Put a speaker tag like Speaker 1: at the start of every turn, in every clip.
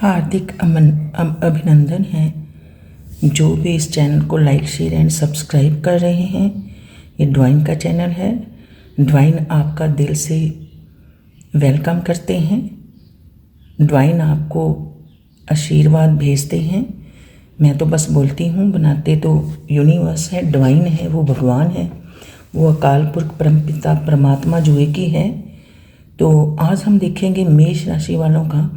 Speaker 1: हार्दिक अभिनंदन है जो भी इस चैनल को लाइक शेयर एंड सब्सक्राइब कर रहे हैं। ये ड्वाइन का चैनल है। ड्वाइन आपका दिल से वेलकम करते हैं। ड्वाइन आपको आशीर्वाद भेजते हैं। मैं तो बस बोलती हूँ, बनाते तो यूनिवर्स है। ड्वाइन है, वो भगवान है, वो अकाल पुरख परमपिता परमात्मा जो एक ही है। तो आज हम देखेंगे मेष राशि वालों का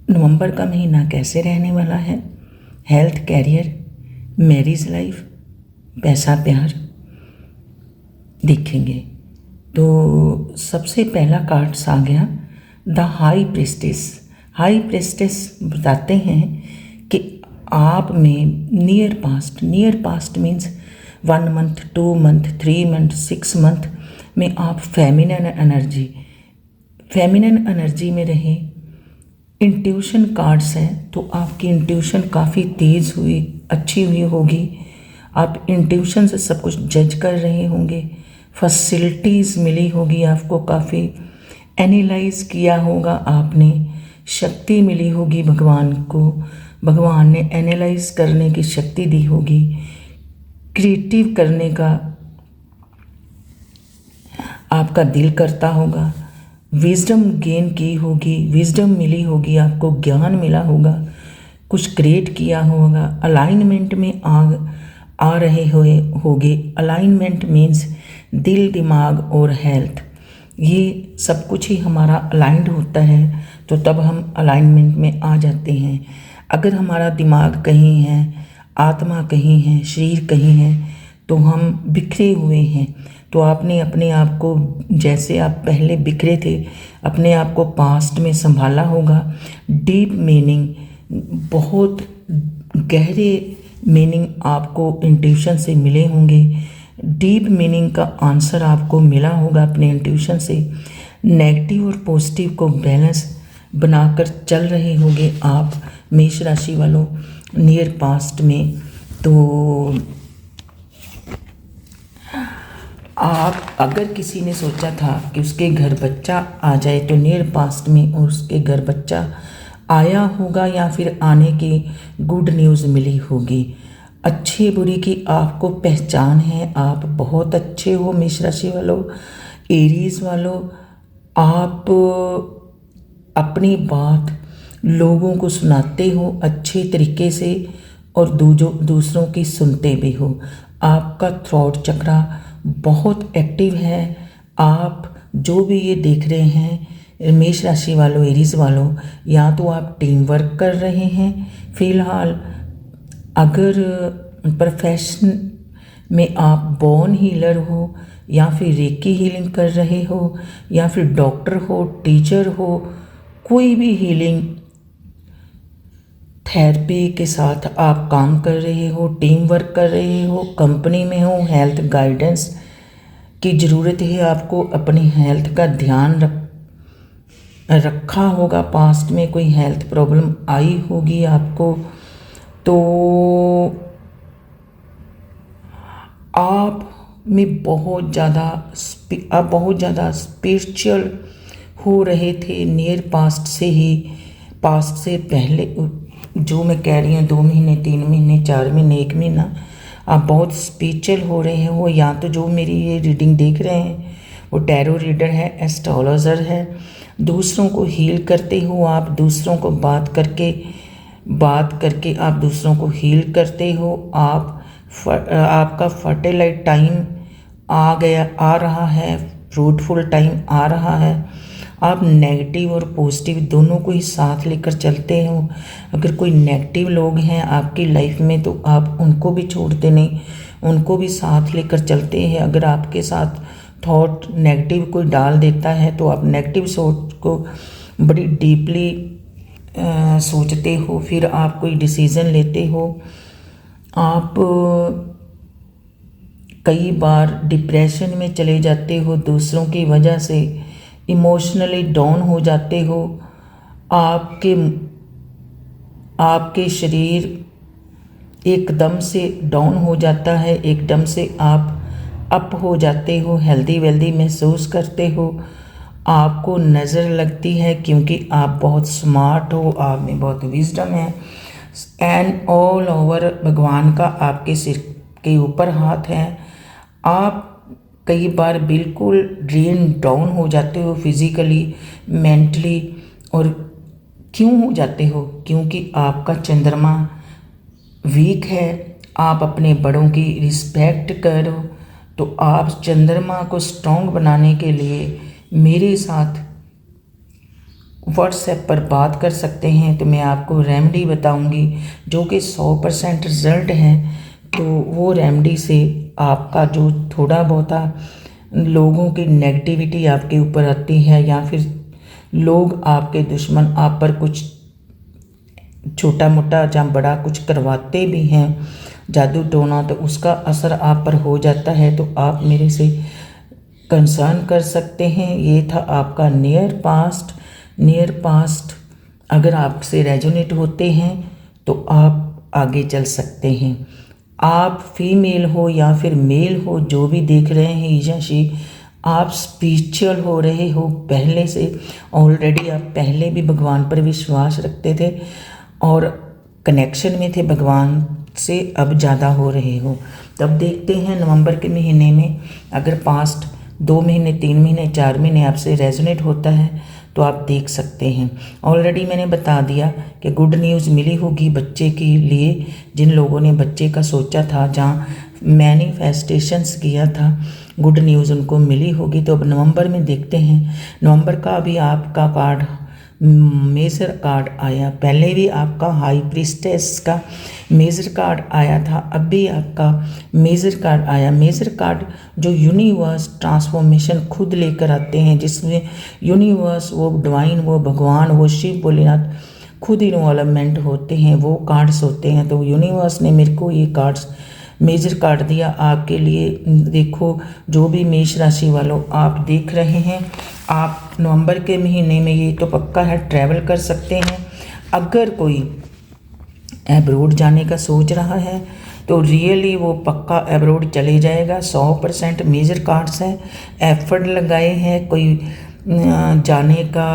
Speaker 1: नवंबर का महीना कैसे रहने वाला है। हेल्थ, कैरियर, मैरिज लाइफ, पैसा, प्यार देखेंगे। तो सबसे पहला कार्ड्स आ गया the high prestige. High prestige बताते हैं कि आप में near past means 1 month, 2 month, 3 month, 6 month में आप फेमिनिन एनर्जी में रहें। इंट्यूशन कार्ड्स हैं, तो आपकी इंट्यूशन काफ़ी तेज़ हुई, अच्छी हुई होगी। आप इंट्यूशन से सब कुछ जज कर रहे होंगे। फैसिलिटीज़ मिली होगी आपको, काफ़ी एनालाइज किया होगा आपने, शक्ति मिली होगी भगवान को, भगवान ने एनालाइज करने की शक्ति दी होगी, क्रिएटिव करने का आपका दिल करता होगा। विजडम गेन की होगी, विजडम मिली होगी आपको, ज्ञान मिला होगा, कुछ क्रिएट किया होगा। अलाइनमेंट में आ रहे होगे। अलाइनमेंट मीन्स दिल, दिमाग और हेल्थ, ये सब कुछ ही हमारा अलाइंड होता है, तो तब हम अलाइनमेंट में आ जाते हैं। अगर हमारा दिमाग कहीं है, आत्मा कहीं है, शरीर कहीं है, तो हम बिखरे हुए हैं। तो आपने अपने आप को, जैसे आप पहले बिखरे थे, अपने आप को पास्ट में संभाला होगा। डीप मीनिंग, बहुत गहरे मीनिंग आपको इंट्यूशन से मिले होंगे। डीप मीनिंग का आंसर आपको मिला होगा अपने इंट्यूशन से। नेगेटिव और पॉजिटिव को बैलेंस बनाकर चल रहे होंगे आप मेष राशि वालों नियर पास्ट में। तो आप, अगर किसी ने सोचा था कि उसके घर बच्चा आ जाए, तो नियर पास्ट में और उसके घर बच्चा आया होगा या फिर आने की गुड न्यूज़ मिली होगी। अच्छी बुरी की आपको पहचान है। आप बहुत अच्छे हो मेष राशि वालों, एरीज वालों। आप अपनी बात लोगों को सुनाते हो अच्छे तरीके से और दूसरों की सुनते भी हो। आपका थ्रॉट चक्रा बहुत एक्टिव है। आप जो भी ये देख रहे हैं मेष राशि वालों, एरीज वालों, या तो आप टीम वर्क कर रहे हैं फिलहाल। अगर प्रोफेशन में आप बोर्न हीलर हो, या फिर रेकी हीलिंग कर रहे हो, या फिर डॉक्टर हो, टीचर हो, कोई भी हीलिंग थेरेपी के साथ आप काम कर रहे हो, टीम वर्क कर रहे हो, कंपनी में हो, हेल्थ गाइडेंस की ज़रूरत है आपको। अपनी हेल्थ का ध्यान रखा होगा। पास्ट में कोई हेल्थ प्रॉब्लम आई होगी आपको, तो आप में बहुत ज़्यादा स्पिरिचुअल हो रहे थे नियर पास्ट से ही। पास्ट से पहले जो मैं कह रही हूँ, 2 महीने, 3 महीने, 4 महीने, 1 महीना, आप बहुत स्पिरिचुअल हो रहे हो। या तो जो मेरी ये रीडिंग देख रहे हैं वो टैरो रीडर है, एस्ट्रोलॉजर है, दूसरों को हील करते हो आप, दूसरों को बात करके आप दूसरों को हील करते हो। आपका फर्टिलाइट टाइम आ रहा है, फ्रूटफुल टाइम आ रहा है। आप नेगेटिव और पॉजिटिव दोनों को ही साथ लेकर चलते हो। अगर कोई नेगेटिव लोग हैं आपकी लाइफ में, तो आप उनको भी छोड़ते नहीं, उनको भी साथ लेकर चलते हैं। अगर आपके साथ थॉट नेगेटिव कोई डाल देता है, तो आप नेगेटिव सोच को बड़ी डीपली सोचते हो, फिर आप कोई डिसीज़न लेते हो। आप कई बार डिप्रेशन में चले जाते हो दूसरों की वजह से, इमोशनली डाउन हो जाते हो। आपके शरीर एकदम से डाउन हो जाता है, एकदम से आप अप हो जाते हो, हेल्दी वेल्दी महसूस करते हो। आपको नज़र लगती है क्योंकि आप बहुत स्मार्ट हो, आप में बहुत विजडम है। एंड ऑल ओवर भगवान का आपके सिर के ऊपर हाथ है। आप कई बार बिल्कुल ड्रेन डाउन हो जाते हो फिज़िकली, मेंटली। और क्यों हो जाते हो? क्योंकि आपका चंद्रमा वीक है। आप अपने बड़ों की रिस्पेक्ट करो। तो आप चंद्रमा को स्ट्रॉन्ग बनाने के लिए मेरे साथ व्हाट्सएप पर बात कर सकते हैं। तो मैं आपको रेमेडी बताऊंगी जो कि 100% रिज़ल्ट है। तो वो रेमेडी से आपका जो थोड़ा बहुता लोगों की नेगेटिविटी आपके ऊपर आती है, या फिर लोग आपके दुश्मन आप पर कुछ छोटा मोटा या बड़ा कुछ करवाते भी हैं, जादू टोना, तो उसका असर आप पर हो जाता है। तो आप मेरे से कंसर्न कर सकते हैं। ये था आपका नियर पास्ट। अगर आपसे रेजोनेट होते हैं तो आप आगे चल सकते हैं। आप फीमेल हो या फिर मेल हो, जो भी देख रहे हैं ईजाशी, आप स्पिरिचुअल हो रहे हो पहले से। ऑलरेडी आप पहले भी भगवान पर विश्वास रखते थे और कनेक्शन में थे भगवान से, अब ज़्यादा हो रहे हो। तब देखते हैं नवंबर के महीने में अगर पास्ट 2 महीने, 3 महीने, 4 महीने आपसे रेजोनेट होता है तो आप देख सकते हैं। ऑलरेडी मैंने बता दिया कि गुड न्यूज़ मिली होगी बच्चे के लिए। जिन लोगों ने बच्चे का सोचा था, जहाँ मैनिफेस्टेशंस किया था, गुड न्यूज़ उनको मिली होगी। तो अब नवंबर में देखते हैं। नवंबर का भी आपका कार्ड मेजर कार्ड आया। पहले भी आपका हाई प्रीस्टेस का मेजर कार्ड आया था, अब भी आपका मेजर कार्ड आया। मेजर कार्ड जो यूनिवर्स ट्रांसफॉर्मेशन खुद लेकर आते हैं, जिसमें यूनिवर्स, वो डिवाइन, वो भगवान, वो शिव भोलेनाथ खुद इन्वॉल्वमेंट होते हैं, वो कार्ड्स होते हैं। तो यूनिवर्स ने मेरे को ये कार्ड्स मेजर कार्ड दिया आपके लिए। देखो, जो भी मेष राशि वालों आप देख रहे हैं, आप नवंबर के महीने में ये तो पक्का है ट्रैवल कर सकते हैं। अगर कोई एब्रोड जाने का सोच रहा है तो रियली वो पक्का एब्रोड चले जाएगा। 100% मेजर कार्ड्स हैं। एफर्ट लगाए हैं, कोई जाने का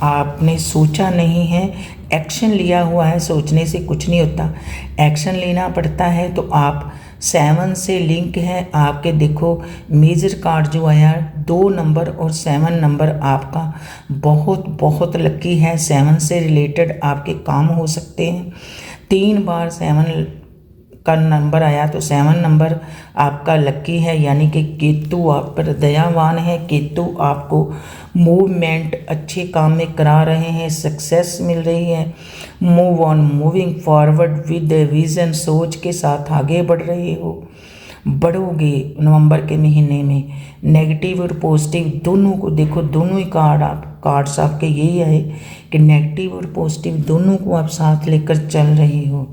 Speaker 1: आपने सोचा नहीं है, एक्शन लिया हुआ है। सोचने से कुछ नहीं होता, एक्शन लेना पड़ता है। तो आप 7 से लिंक है आपके। देखो, मेजर कार्ड जो आया 2 नंबर और 7 नंबर आपका बहुत बहुत लकी है। 7 से रिलेटेड आपके काम हो सकते हैं। 3 बार 7 का नंबर आया तो 7 नंबर आपका लकी है, यानी कि केतु आप पर दयावान है। केतु आपको मूवमेंट अच्छे काम में करा रहे हैं, सक्सेस मिल रही है। Move on, moving forward with vision, सोच के साथ आगे बढ़ रहे हो, बढ़ोगे। नवंबर के महीने में नेगेटिव और पॉजिटिव दोनों को देखो, दोनों ही कार्ड्स आपके यही है कि नेगेटिव और पॉजिटिव दोनों को आप साथ लेकर चल रहे हो।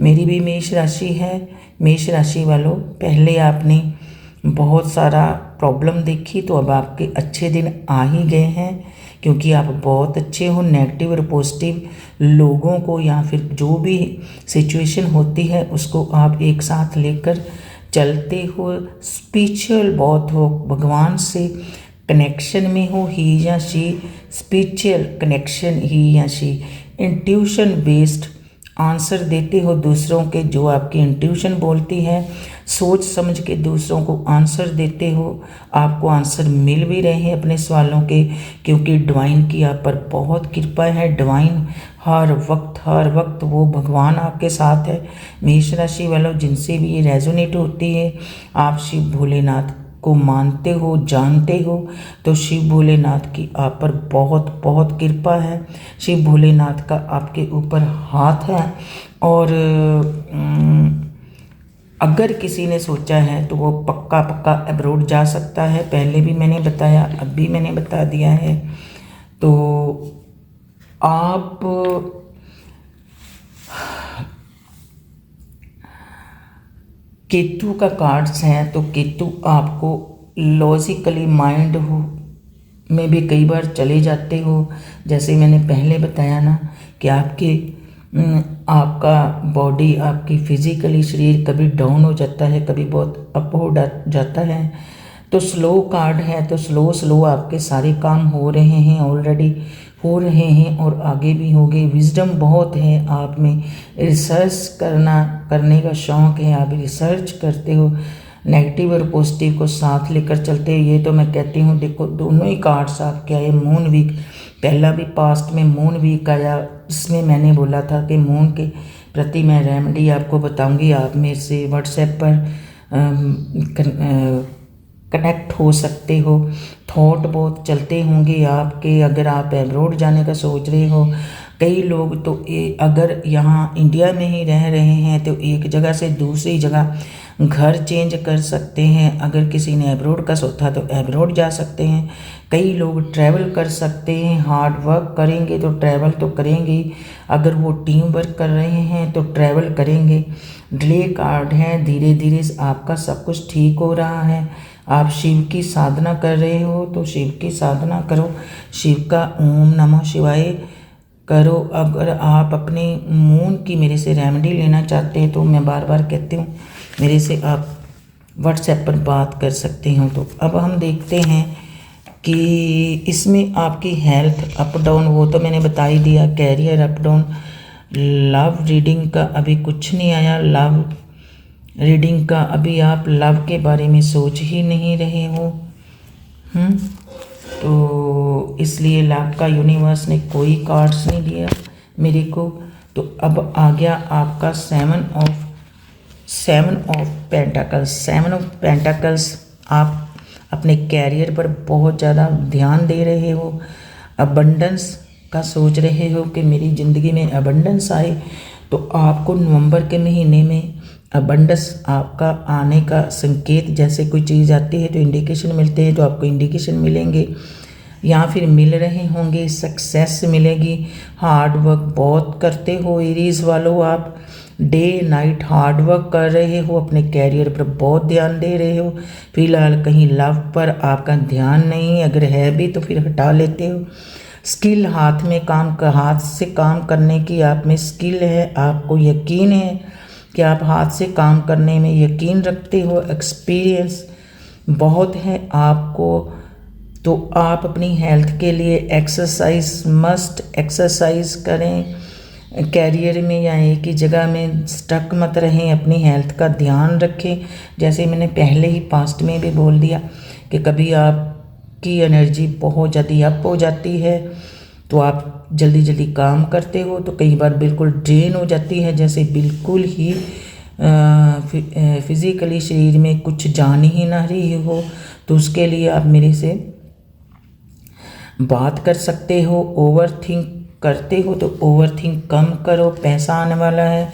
Speaker 1: मेरी भी मेष राशि है। मेष राशि वालों, पहले आपने बहुत सारा प्रॉब्लम देखी, तो अब आपके अच्छे दिन आ ही गए हैं, क्योंकि आप बहुत अच्छे हो। नेगेटिव और पॉजिटिव लोगों को या फिर जो भी सिचुएशन होती है उसको आप एक साथ लेकर चलते हो। स्पिरिचुअल बहुत हो, भगवान से कनेक्शन में हो, ही या शी स्पिरिचुअल कनेक्शन, ही या शी इंट्यूशन बेस्ड आंसर देते हो दूसरों के, जो आपकी इंट्यूशन बोलती है। सोच समझ के दूसरों को आंसर देते हो। आपको आंसर मिल भी रहे हैं अपने सवालों के, क्योंकि डिवाइन की आप पर बहुत कृपा है। डिवाइन हर वक्त वो भगवान आपके साथ है। मेष राशि वालों, जिनसे भी ये रेजोनेट होती है, आप शिव भोलेनाथ को मानते हो, जानते हो, तो शिव भोलेनाथ की आप पर बहुत बहुत कृपा है। शिव भोलेनाथ का आपके ऊपर हाथ है। और अगर किसी ने सोचा है तो वो पक्का अब्रॉड जा सकता है। पहले भी मैंने बताया, अब भी मैंने बता दिया है। तो आप केतु का कार्ड्स हैं, तो केतु आपको लॉजिकली माइंड हो में भी कई बार चले जाते हो। जैसे मैंने पहले बताया ना कि आपका बॉडी, आपकी फिजिकली शरीर कभी डाउन हो जाता है, कभी बहुत अप हो जाता है। तो स्लो कार्ड है, तो स्लो स्लो आपके सारे काम हो रहे हैं, ऑलरेडी हो रहे हैं और आगे भी होंगे। विजडम बहुत है आप में, रिसर्च करने का शौक़ है, आप रिसर्च करते हो, नेगेटिव और पॉजिटिव को साथ लेकर चलते हो। ये तो मैं कहती हूँ, देखो दोनों ही कार्ड्स आपके आए। मून वीक, पहला भी पास्ट में मून वीक आया, इसमें मैंने बोला था कि मून के प्रति मैं रेमेडी आपको बताऊंगी। आप मेरे से व्हाट्सएप पर कनेक्ट हो सकते हो। थॉट बहुत चलते होंगे आपके, अगर आप एब्रॉड जाने का सोच रहे हो। कई लोग तो अगर यहाँ इंडिया में ही रह रहे हैं तो एक जगह से दूसरी जगह घर चेंज कर सकते हैं। अगर किसी ने एब्रॉड का सोचा तो एब्रॉड जा सकते हैं। कई लोग ट्रैवल कर सकते हैं, हार्ड वर्क करेंगे तो ट्रैवल तो करेंगे। अगर वो टीम वर्क कर रहे हैं तो ट्रैवल करेंगे। डिले कार्ड है, धीरे धीरे आपका सब कुछ ठीक हो रहा है। आप शिव की साधना कर रहे हो तो शिव की साधना करो, शिव का ओम नमः शिवाय करो। अगर आप अपने मून की मेरे से रेमेडी लेना चाहते हैं तो मैं बार बार कहती हूँ मेरे से आप व्हाट्सएप पर बात कर सकते हो। तो अब हम देखते हैं कि इसमें आपकी हेल्थ अप डाउन, वो तो मैंने बता ही दिया। Career up down, love reading का अभी कुछ नहीं आया। लव रीडिंग का अभी आप लव के बारे में सोच ही नहीं रहे हो। तो इसलिए लव का यूनिवर्स ने कोई कार्ड्स नहीं दिया मेरे को। तो अब आ गया आपका सेवन ऑफ पेंटाकल्स। आप अपने कैरियर पर बहुत ज़्यादा ध्यान दे रहे हो, अबंडेंस का सोच रहे हो कि मेरी ज़िंदगी में अबंडेंस आए। तो आपको नवंबर के महीने में अबंडेंस आपका आने का संकेत, जैसे कोई चीज़ आती है तो इंडिकेशन मिलते हैं, तो आपको इंडिकेशन मिलेंगे या फिर मिल रहे होंगे। सक्सेस मिलेगी। हार्ड वर्क बहुत करते हो एरीज वालों, आप डे नाइट हार्ड वर्क कर रहे हो, अपने कैरियर पर बहुत ध्यान दे रहे हो। फिलहाल कहीं लव पर आपका ध्यान नहीं, अगर है भी तो फिर हटा लेते हो। स्किल, हाथ से काम करने की आप में स्किल है, आपको यकीन है कि आप हाथ से काम करने में यकीन रखते हो। एक्सपीरियंस बहुत है आपको। तो आप अपनी हेल्थ के लिए एक्सरसाइज करें। कैरियर में या एक ही जगह में स्टक मत रहें, अपनी हेल्थ का ध्यान रखें। जैसे मैंने पहले ही पास्ट में भी बोल दिया कि कभी आपकी एनर्जी बहुत ज़्यादा अप हो जाती है तो आप जल्दी काम करते हो, तो कई बार बिल्कुल ड्रेन हो जाती है, जैसे बिल्कुल ही फिज़िकली शरीर में कुछ जान ही ना रही हो। तो उसके लिए आप मेरे से बात कर सकते हो। ओवर थिंक करते हो तो ओवर थिंक कम करो। पैसा आने वाला है,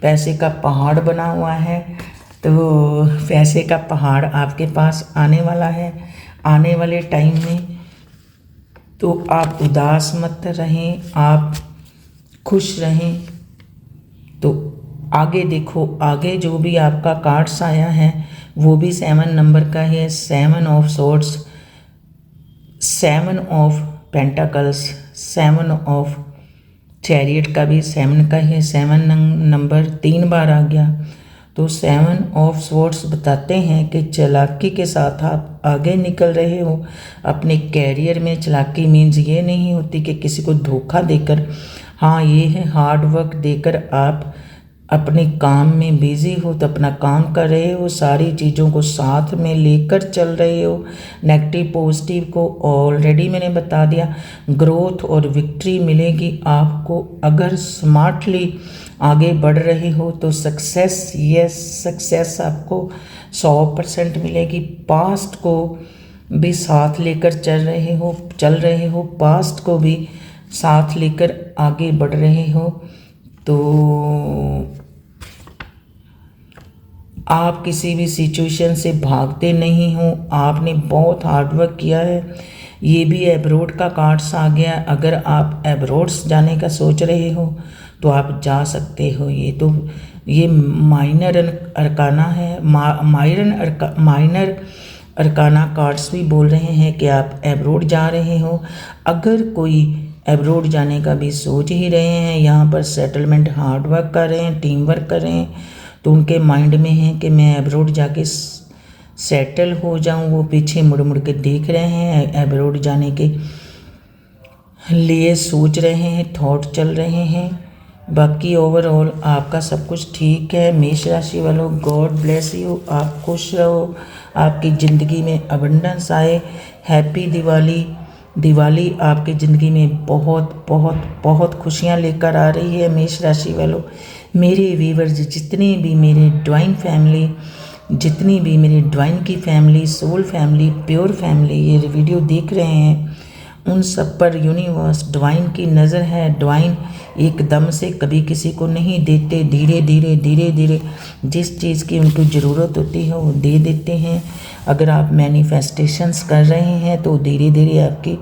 Speaker 1: पैसे का पहाड़ बना हुआ है, तो पैसे का पहाड़ आपके पास आने वाला है आने वाले टाइम में। तो आप उदास मत रहें, आप खुश रहें। तो आगे देखो, आगे जो भी आपका कार्ड्स आया है वो भी 7 नंबर का है। 7 of swords, 7 of pentacles, 7 of chariot का भी 7 का है। 7 नंबर 3 बार आ गया। तो 7 ऑफ स्वॉर्ड्स बताते हैं कि चालाकी के साथ आप आगे निकल रहे हो अपने कैरियर में। चालाकी मीन्स ये नहीं होती कि किसी को धोखा देकर, हाँ ये है हार्ड वर्क देकर आप अपने काम में बिजी हो, तो अपना काम कर रहे हो, सारी चीज़ों को साथ में लेकर चल रहे हो। नेगेटिव पॉजिटिव को ऑलरेडी मैंने बता दिया। ग्रोथ और विक्ट्री मिलेगी आपको अगर स्मार्टली आगे बढ़ रहे हो तो। सक्सेस, यस सक्सेस आपको 100% मिलेगी। पास्ट को भी साथ लेकर चल रहे हो, पास्ट को भी साथ लेकर आगे बढ़ रहे हो। तो आप किसी भी सिचुएशन से भागते नहीं हो, आपने बहुत हार्ड वर्क किया है। ये भी एब्रोड का कार्ड्स आ गया। अगर आप एब्रोड्स जाने का सोच रहे हो तो आप जा सकते हो। ये माइनर अरकाना है, माइनर अरकाना कार्ड्स भी बोल रहे हैं कि आप एब्रोड जा रहे हो। अगर कोई एब्रोड जाने का भी सोच ही रहे हैं, यहाँ पर सेटलमेंट हार्ड वर्क कर रहे हैं, टीम वर्क कर रहे हैं, तो उनके माइंड में है कि मैं एब्रोड जाके सेटल हो जाऊं, वो पीछे मुड़ मुड़ के देख रहे हैं, एब्रॉड जाने के लिए सोच रहे हैं, थॉट चल रहे हैं। बाकी ओवरऑल आपका सब कुछ ठीक है। मेष राशि वालों, गॉड ब्लेस यू, आप खुश रहो, आपकी ज़िंदगी में अबंडेंस आए। हैप्पी दिवाली। दिवाली आपकी ज़िंदगी में बहुत बहुत बहुत खुशियाँ लेकर आ रही है। मेष राशि वालों, मेरे व्यूअर्स जितने भी मेरे ड्वाइन फैमिली, जितनी भी मेरी ड्वाइन की family, soul family, pure family ये वीडियो देख रहे हैं, उन सब पर यूनिवर्स डिवाइन की नज़र है। डिवाइन एकदम से कभी किसी को नहीं देते, धीरे धीरे धीरे धीरे जिस चीज़ की उनको ज़रूरत होती है वो दे देते हैं। अगर आप मैनिफेस्टेशंस कर रहे हैं तो धीरे धीरे आपकी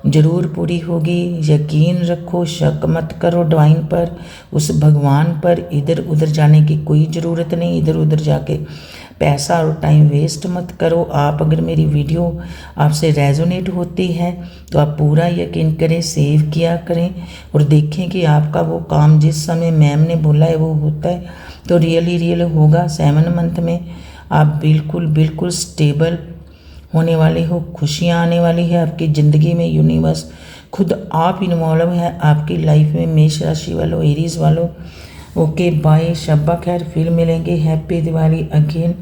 Speaker 1: ज़रूर पूरी होगी। यकीन रखो, शक मत करो डिवाइन पर, उस भगवान पर। इधर उधर जाने की कोई ज़रूरत नहीं, इधर उधर जाके पैसा और टाइम वेस्ट मत करो। आप अगर मेरी वीडियो आपसे रेजोनेट होती है तो आप पूरा यकीन करें, सेव किया करें और देखें कि आपका वो काम जिस समय मैम ने बोला है वो होता है तो रियल होगा। 7 मंथ में आप बिल्कुल बिल्कुल स्टेबल होने वाले हो, खुशियाँ आने वाली है आपकी ज़िंदगी में। यूनिवर्स खुद आप इन्वॉल्व है आपकी लाइफ में। मेष राशि वालों, एरीज वालों, ओके बाय, शब्बा खैर, फिर मिलेंगे। Happy Diwali again.